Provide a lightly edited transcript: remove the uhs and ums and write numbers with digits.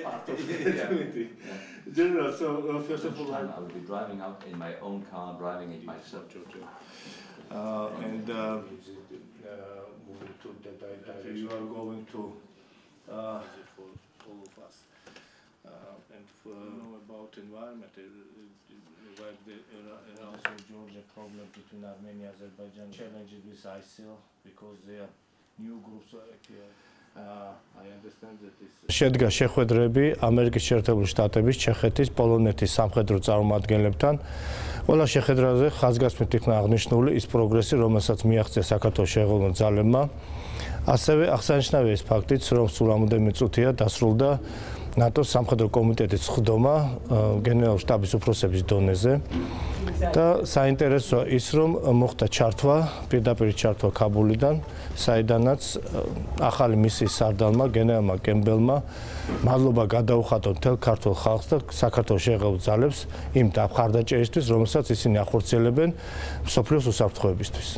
part of the activity. General, so first of all, I will be driving out in my own car, driving it myself. And moving to that direction, you are going to for all of us. And know about environment, also Georgia problem between Armenia and Azerbaijan, challenges with ISIL because they are new groups appear. I understand that this. შედგა შეხვედრები ამერიკის შეერთებული შტატების, ჩეხეთის, პოლონეთის სამხედრო წარმომადგენლებთან. ყველა შეხვედრაზე ხაზგასმით იქნა აღნიშნული ის პროგრესი, რომელსაც მიაღწია საქართველოს შეღებილ ძალებმა. ასევე აღსანიშნავია ის ფაქტიც, რომ სულ რამოდენიმე წუთია დასრულდა ნატოს სამხედრო კომიტეტის სხდომა გენერალ შტაბის უფროსების დონეზე. და საინტერესოა ის, რომ მოხდა ჩართვა, პირდაპირ ჩართვა ქაბულიდან, საიდანაც ახალი მისიის სარდალმა გენერალმა კემბელმა მადლობა გადაუხადა მთელ ქართულ ხალხს და საქართველოს შეღებილ ძალებს იმ მხარდაჭერისთვის, რომელსაც ისინი ახორციელებენ მსოფლიოს უსაფრთხოებისთვის.